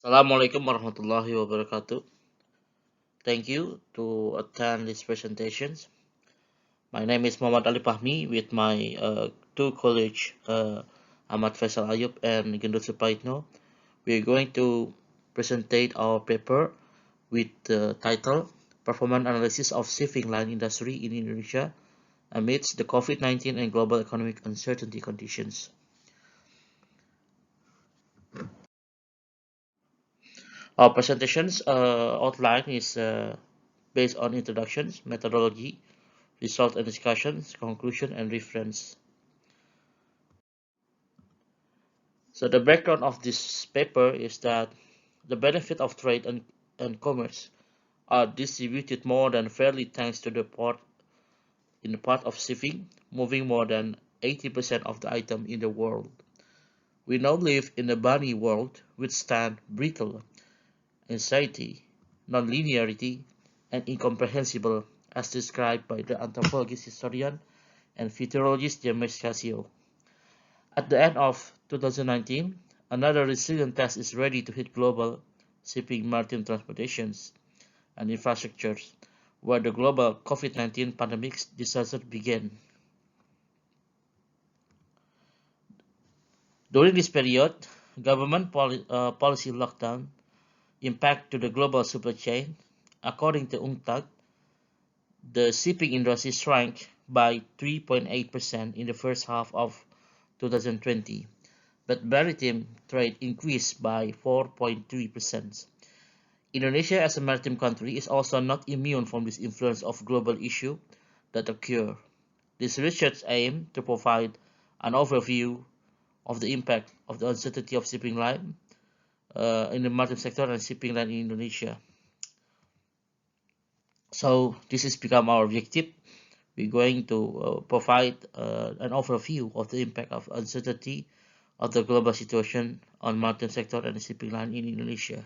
Assalamualaikum warahmatullahi wabarakatuh. Thank you to attend these presentations. My name is Muhammad Ali Pahmi with my two colleagues, Ahmad Faisal Ayub and Gendut Supaitno. We are going to presentate our paper with the title Performance Analysis of Shipping Line Industry in Indonesia amidst the COVID-19 and global economic uncertainty conditions. Our presentation's outline is based on introductions, methodology, result and discussions, conclusion, and reference. So the background of this paper is that the benefit of trade and commerce are distributed more than fairly thanks to the part in the part of shipping, moving more than 80% of the item in the world. We now live in a bunny world which stand brittle, anxiety, non-linearity, and incomprehensible as described by the anthropologist historian and futurologist James Casio. At the end of 2019, another resilient test is ready to hit global shipping, maritime transportations, and infrastructures, where the global COVID-19 pandemic disaster began. During this period, government policy lockdown impact to the global supply chain. According to UNCTAD, the shipping industry shrank by 3.8% in the first half of 2020. But maritime trade increased by 4.3%. Indonesia, as a maritime country, is also not immune from this influence of global issues that occur. This research aims to provide an overview of the impact of the uncertainty of shipping line in the maritime sector and shipping line in Indonesia. So this has become our objective. We're going to provide an overview of the impact of uncertainty of the global situation on maritime sector and the shipping line in Indonesia.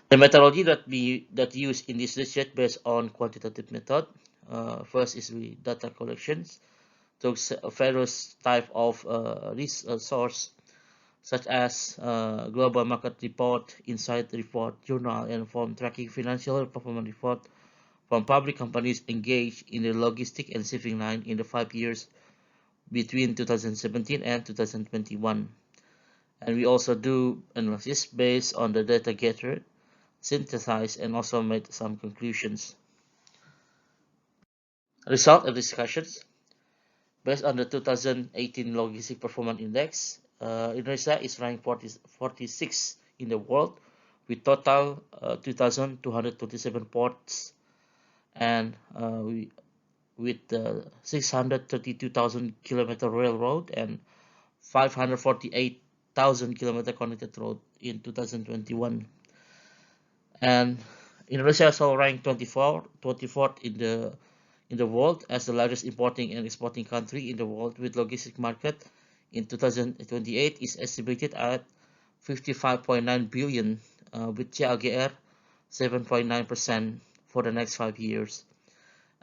The methodology that used in this research based on quantitative method. First is data collections. So various type of source such as global market report, insight report, journal, and from tracking financial performance report from public companies engaged in the logistic and shipping line in the 5 years between 2017 and 2021. And we also do analysis based on the data gathered, synthesized, and also made some conclusions. Result of discussions based on the 2018 Logistic Performance Index. Indonesia is ranked 46 in the world with total 2,227 ports and with 632,000 kilometer railroad and 548,000 kilometer connected road in 2021. And Indonesia also ranked 24th in the world as the largest importing and exporting country in the world, with logistic market in 2028 is estimated at 55.9 billion with CAGR 7.9% for the next 5 years,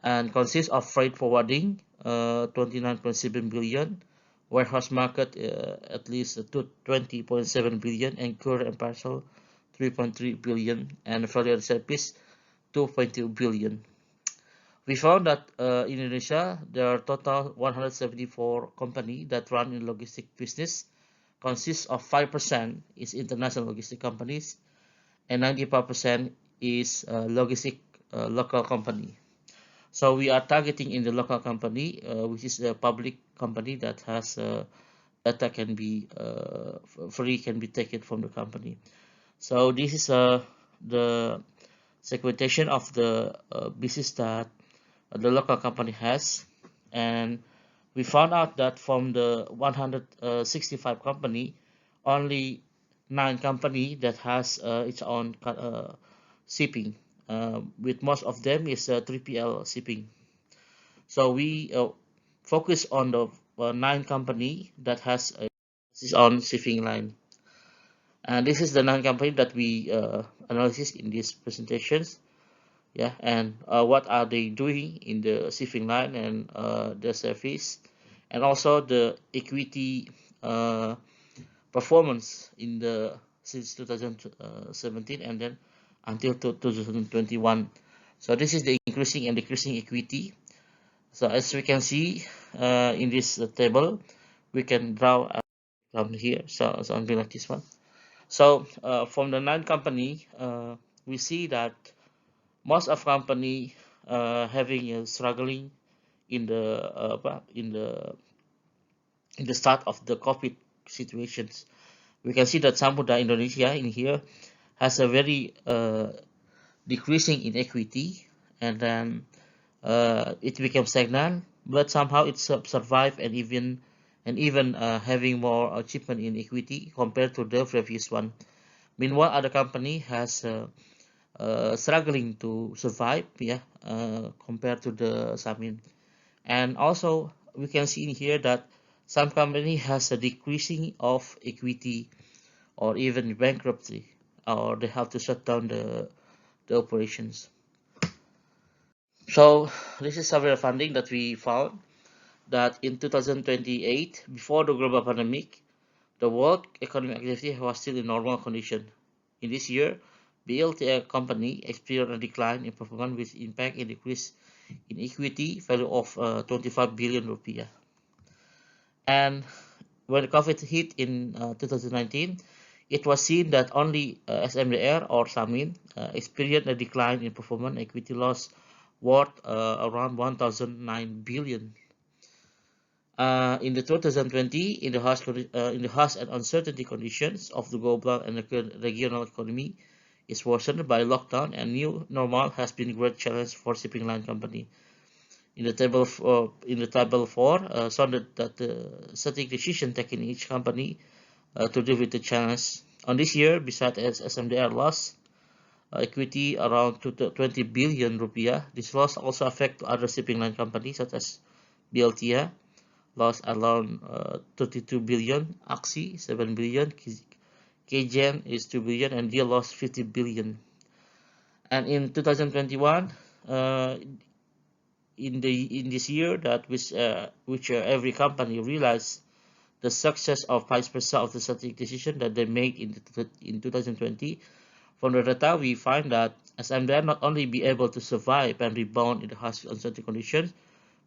and consists of freight forwarding 29.7 billion, warehouse market at least 20.7 billion, and courier and parcel 3.3 billion, and value service 2.2 billion. We found that in Indonesia there are total 174 companies that run in logistic business, consists of 5% is international logistic companies, and 95% is logistic local company. So we are targeting in the local company, which is a public company that has data can be free, can be taken from the company. So this is the segmentation of the business that the local company has, and we found out that from the 165 company, only 9 company that has its own shipping, with most of them is 3PL shipping. So we focus on the 9 company that has its own shipping line, and this is the 9 company that we analysis in these presentations. Yeah, and what are they doing in the shipping line and the service, and also the equity performance in the since 2017 and then until 2021. So this is the increasing and decreasing equity. So as we can see in this table, we can draw from here. So something like this one. So from the 9 company, we see that most of company having struggling in the in the start of the COVID situations. We can see that Samudra Indonesia in here has a very decreasing in equity, and then it became stagnant, but somehow it survived and even having more achievement in equity compared to the previous one. Meanwhile, other company has struggling to survive, yeah, compared to the Samin. And also we can see in here that some company has a decreasing of equity or even bankruptcy, or they have to shut down the operations. So this is several funding that we found that in 2028, before the global pandemic, the world economic activity was still in normal condition. In this year, BLT company experienced a decline in performance with impact in decrease in equity value of 25 billion rupiah. And when COVID hit in 2019, it was seen that only SMDR or Samin experienced a decline in performance equity loss worth around 1,009 billion. In the 2020, in the harsh and uncertainty conditions of the global and regional economy is worsened by lockdown, and new normal has been a great challenge for shipping line company. In the table 4, shown that the strategic decision taken in each company to deal with the challenge. On this year, besides SMDR loss equity around 20 billion rupiah, this loss also affect other shipping line companies such as BLT lost around 32 billion, Axi 7 billion, KGen is 2 billion, and DEAL lost 50 billion. And in 2021, in this year, that which every company realized the success of 5% of the strategic decision that they made in 2020. From the data, we find that SMDR not only be able to survive and rebound in the harsh uncertainty conditions,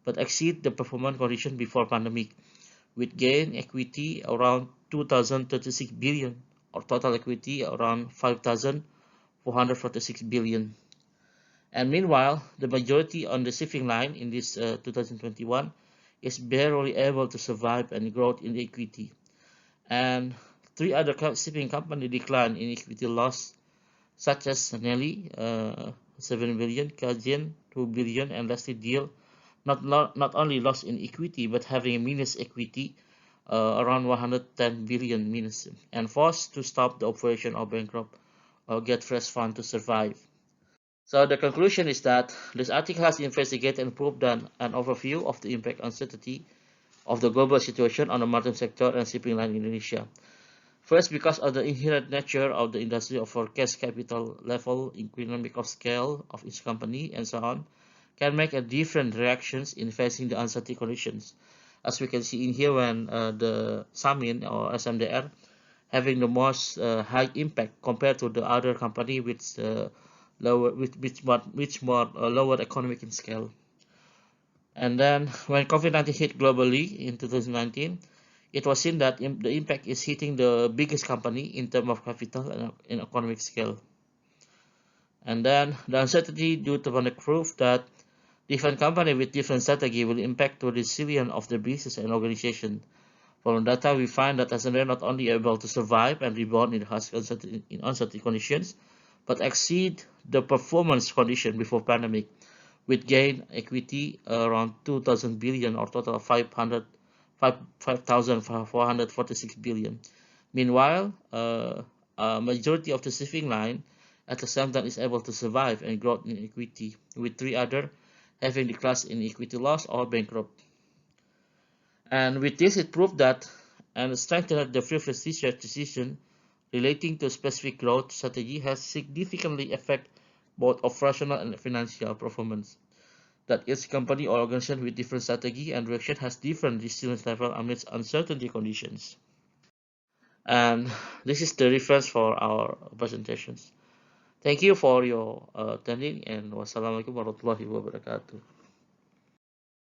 but exceed the performance condition before pandemic, with gain equity around 2,036 billion, or total equity around 5,446 billion. And meanwhile, the majority on the shipping line in this 2021 is barely able to survive and grow in the equity. And 3 other shipping company decline in equity loss, such as Nelly 7 billion, Kajian 2 billion, and lastly Deal not only lost in equity but having a minus equity around 110 billion minus, and forced to stop the operation or bankrupt or get fresh fund to survive. So the conclusion is that this article has investigated and proved that an overview of the impact uncertainty of the global situation on the maritime sector and shipping line in Indonesia. First, because of the inherent nature of the industry of forecast capital level, economic of scale of each company, and so on, can make a different reactions in facing the uncertain conditions. As we can see in here, when the Samin or SMDR having the most high impact compared to the other company with lower, which more lower economic in scale. And then when COVID-19 hit globally in 2019, it was seen that the impact is hitting the biggest company in terms of capital and in economic scale. And then the uncertainty due to pandemic proof that different company with different strategy will impact the resilience of the business and organization. From data, we find that SME not only able to survive and rebound in harsh uncertain conditions, but exceed the performance condition before pandemic, with gain equity around 2,000 billion, or total of 5,446 billion. Meanwhile, a majority of the shipping line at the same time is able to survive and grow in equity, with 3 other having declines in equity loss or bankrupt. And with this, it proved that and strengthened the previous research decision relating to specific growth strategy has significantly affected both operational and financial performance. That each company or organization with different strategy and direction has different resilience level amidst uncertainty conditions. And this is the reference for our presentations. Thank you for your attending, and wassalamualaikum warahmatullahi wabarakatuh.